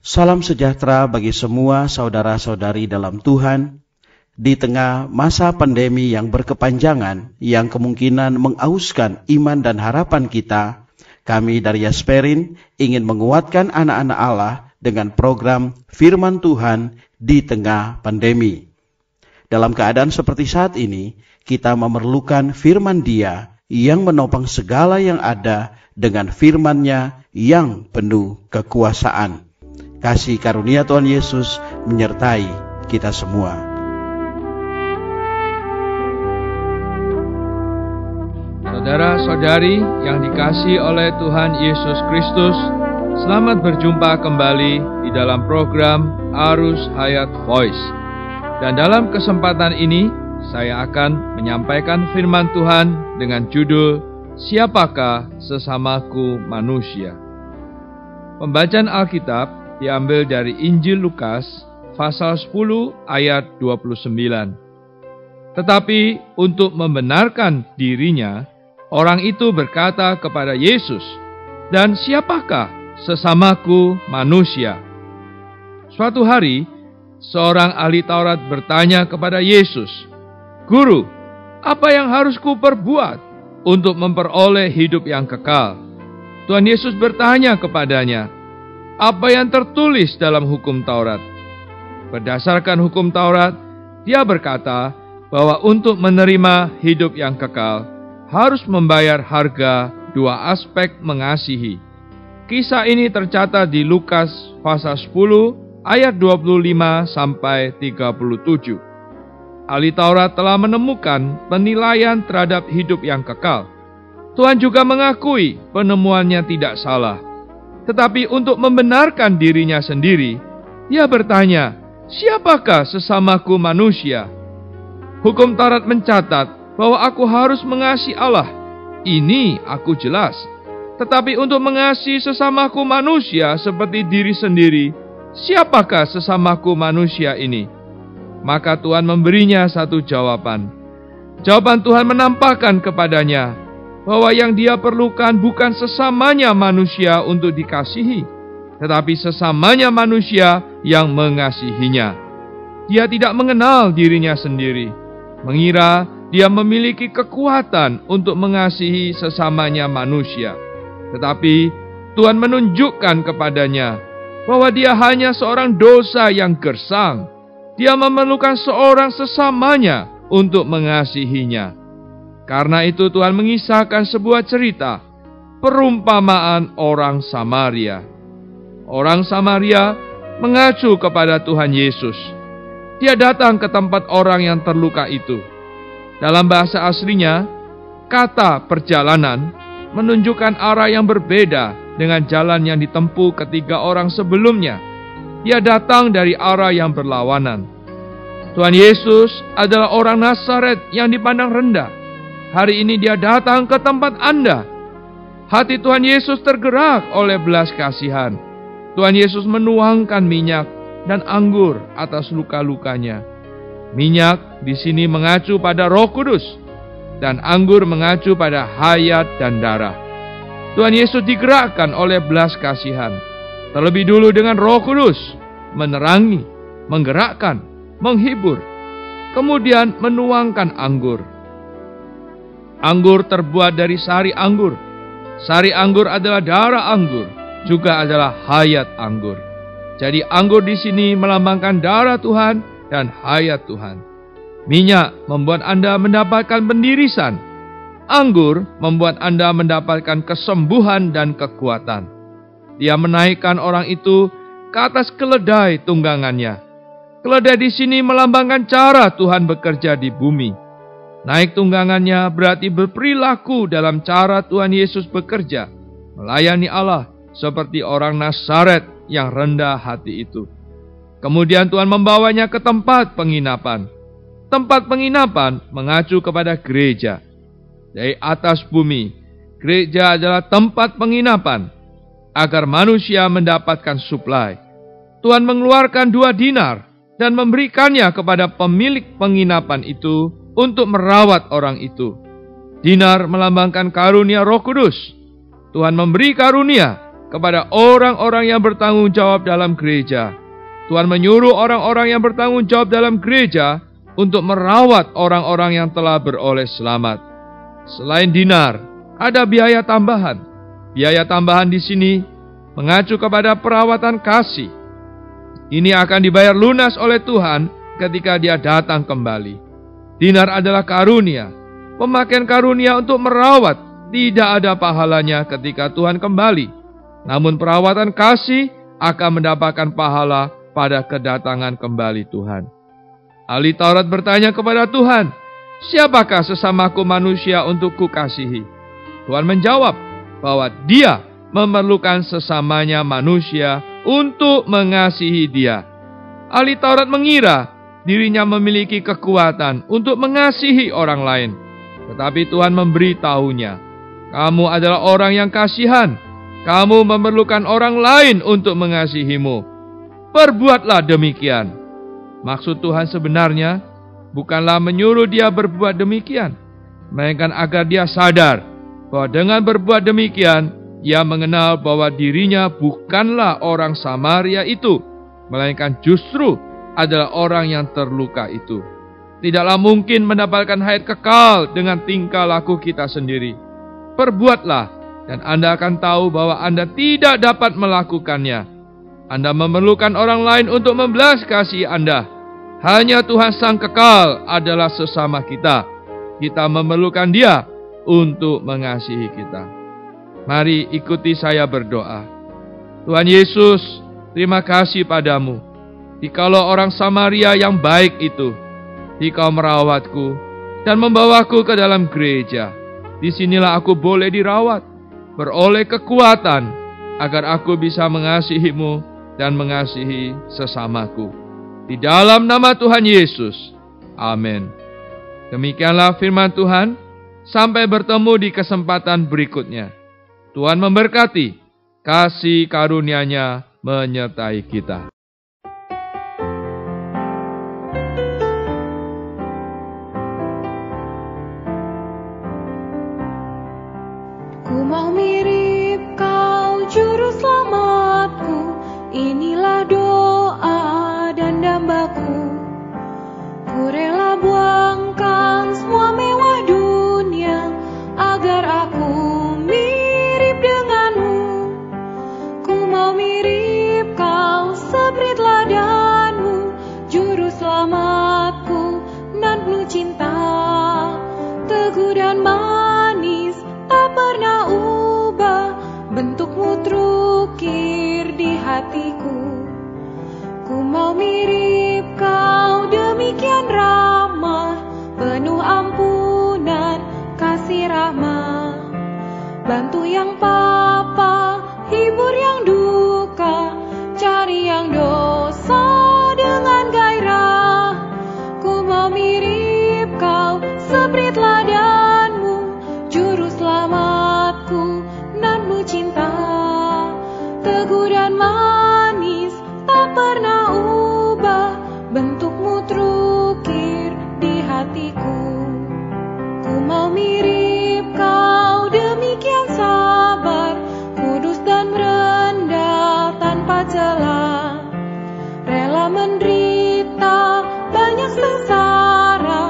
Salam sejahtera bagi semua saudara-saudari dalam Tuhan. Di tengah masa pandemi yang berkepanjangan, yang kemungkinan mengauskan iman dan harapan kita, kami dari Yasperin ingin menguatkan anak-anak Allah dengan program Firman Tuhan di tengah pandemi. Dalam keadaan seperti saat ini, kita memerlukan firman Dia yang menopang segala yang ada dengan firman-Nya yang penuh kekuasaan. Kasih karunia Tuhan Yesus menyertai kita semua. Saudara-saudari yang dikasihi oleh Tuhan Yesus Kristus, selamat berjumpa kembali di dalam program Arus Hayat Voice. Dan dalam kesempatan ini, saya akan menyampaikan firman Tuhan dengan judul Siapakah Sesamaku Manusia? Pembacaan Alkitab diambil dari Injil Lukas pasal 10 ayat 29. Tetapi untuk membenarkan dirinya, orang itu berkata kepada Yesus, "Dan siapakah sesamaku manusia?" Suatu hari, seorang ahli Taurat bertanya kepada Yesus, "Guru, apa yang harus kuperbuat untuk memperoleh hidup yang kekal?" Tuhan Yesus bertanya kepadanya, "Apa yang tertulis dalam hukum Taurat?" Berdasarkan hukum Taurat, dia berkata bahwa untuk menerima hidup yang kekal, harus membayar harga dua aspek mengasihi. Kisah ini tercatat di Lukas pasal 10 ayat 25 sampai 37. Ahli Taurat telah menemukan penilaian terhadap hidup yang kekal. Tuhan juga mengakui penemuannya tidak salah. Tetapi untuk membenarkan dirinya sendiri, dia bertanya, "Siapakah sesamaku manusia?" Hukum Taurat mencatat bahwa aku harus mengasihi Allah. Ini aku jelas. Tetapi untuk mengasihi sesamaku manusia seperti diri sendiri, siapakah sesamaku manusia ini? Maka Tuhan memberinya satu jawaban. Jawaban Tuhan menampakkan kepadanya bahwa yang dia perlukan bukan sesamanya manusia untuk dikasihi, tetapi sesamanya manusia yang mengasihinya. Dia tidak mengenal dirinya sendiri, mengira dia memiliki kekuatan untuk mengasihi sesamanya manusia. Tetapi Tuhan menunjukkan kepadanya bahwa dia hanya seorang dosa yang gersang. Dia memerlukan seorang sesamanya untuk mengasihinya. Karena itu Tuhan mengisahkan sebuah cerita, perumpamaan orang Samaria. Orang Samaria mengacu kepada Tuhan Yesus. Dia datang ke tempat orang yang terluka itu. Dalam bahasa aslinya, kata perjalanan menunjukkan arah yang berbeda dengan jalan yang ditempuh ketiga orang sebelumnya. Dia datang dari arah yang berlawanan. Tuhan Yesus adalah orang Nazaret yang dipandang rendah. Hari ini dia datang ke tempat Anda. Hati Tuhan Yesus tergerak oleh belas kasihan. Tuhan Yesus menuangkan minyak dan anggur atas luka-lukanya. Minyak di sini mengacu pada Roh Kudus, dan anggur mengacu pada hayat dan darah. Tuhan Yesus digerakkan oleh belas kasihan. Terlebih dulu dengan Roh Kudus, menerangi, menggerakkan, menghibur. Kemudian menuangkan anggur. Anggur terbuat dari sari anggur. Sari anggur adalah darah anggur, juga adalah hayat anggur. Jadi anggur di sini melambangkan darah Tuhan dan hayat Tuhan. Minyak membuat Anda mendapatkan pendirisan. Anggur membuat Anda mendapatkan kesembuhan dan kekuatan. Dia menaikkan orang itu ke atas keledai tunggangannya. Keledai di sini melambangkan cara Tuhan bekerja di bumi. Naik tunggangannya berarti berperilaku dalam cara Tuhan Yesus bekerja, melayani Allah seperti orang Nazaret yang rendah hati itu. Kemudian Tuhan membawanya ke tempat penginapan. Tempat penginapan mengacu kepada gereja. Dari atas bumi, gereja adalah tempat penginapan agar manusia mendapatkan suplai. Tuhan mengeluarkan 2 dinar dan memberikannya kepada pemilik penginapan itu untuk merawat orang itu. Dinar melambangkan karunia Roh Kudus. Tuhan memberi karunia kepada orang-orang yang bertanggung jawab dalam gereja. Tuhan menyuruh orang-orang yang bertanggung jawab dalam gereja untuk merawat orang-orang yang telah beroleh selamat. Selain dinar, ada biaya tambahan. Biaya tambahan di sini mengacu kepada perawatan kasih. Ini akan dibayar lunas oleh Tuhan ketika Dia datang kembali. Dinar adalah karunia, pemakaian karunia untuk merawat. Tidak ada pahalanya ketika Tuhan kembali. Namun perawatan kasih akan mendapatkan pahala pada kedatangan kembali Tuhan. Ahli Taurat bertanya kepada Tuhan, "Siapakah sesamaku manusia untuk kukasihi?" Tuhan menjawab bahwa Dia memerlukan sesamanya manusia untuk mengasihi Dia. Ahli Taurat mengira dirinya memiliki kekuatan untuk mengasihi orang lain. Tetapi Tuhan memberitahunya, "Kamu adalah orang yang kasihan. Kamu memerlukan orang lain untuk mengasihimu. Perbuatlah demikian." Maksud Tuhan sebenarnya bukanlah menyuruh dia berbuat demikian, melainkan agar dia sadar bahwa dengan berbuat demikian, ia mengenal bahwa dirinya bukanlah orang Samaria itu, melainkan justru adalah orang yang terluka itu. Tidaklah mungkin mendapatkan hayat kekal dengan tingkah laku kita sendiri. Perbuatlah, dan Anda akan tahu bahwa Anda tidak dapat melakukannya. Anda memerlukan orang lain untuk membelas kasih Anda. Hanya Tuhan Sang Kekal adalah sesama kita. Kita memerlukan Dia untuk mengasihi kita. Mari ikuti saya berdoa. Tuhan Yesus, terima kasih padamu. Jikalau orang Samaria yang baik itu, Engkau merawatku dan membawaku ke dalam gereja. Disinilah aku boleh dirawat, beroleh kekuatan, agar aku bisa mengasihimu dan mengasihi sesamaku. Di dalam nama Tuhan Yesus. Amin. Demikianlah firman Tuhan. Sampai bertemu di kesempatan berikutnya. Tuhan memberkati. Kasih karunia-Nya menyertai kita. Ku mau mirip Kau, Juru Selamatku. Inilah doa dan dambaku. Ku rela buangkan semua mewah dunia agar aku mirip denganmu. Ku mau mirip Kau seperti teladanmu, Juru Selamatku nan penuh cinta. Teguh dan manis tak pernah ubah, bentukmu terukir di hatiku. Ku mau mirip Kau, demikian ramah, penuh ampunan, kasih rahmat. Bantu yang papa, hibur yang duka, cari yang dosa dengan gairah. Ku mau mirip Kau, seperti teladanmu, Juru Selamatku nan penuh cinta. Teguh dan manis tak pernah ubah, bentukmu terukir di hatiku. Ku mau mirip Kau, demikian sabar, kudus dan rendah tanpa celah. Rela menderita banyak sengsara,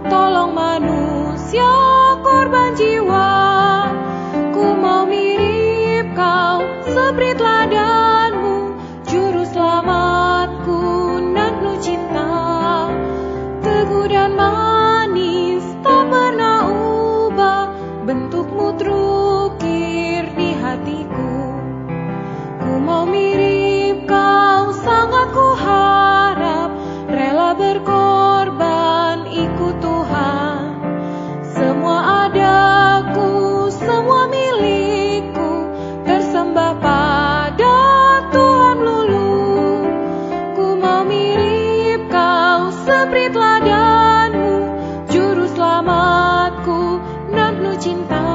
tolong manusia korban jiwa. Ku mau mirip Kau, seperti teladanmu, Juru Selamatku nan penuh cinta. Teguh dan manis tak pernah ubah, bentukmu terukir di hatiku. Ku mau mirip Kau, sangat ku harap, rela berkorban ikut Tuhan. Semua adaku, semua milikku, tersembah pada Tuhan melulu. Ku mau mirip Kau, seperti teladanmu, Juru Selamatku nan penuh cinta.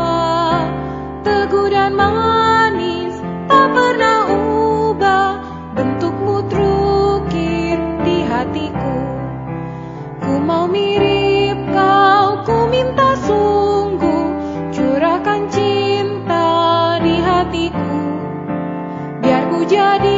Teguh dan manis tak pernah ubah, bentukmu terukir di hatiku. Ku mau mirip Kau, ku minta sungguh, curahkan cinta di hatiku. jadi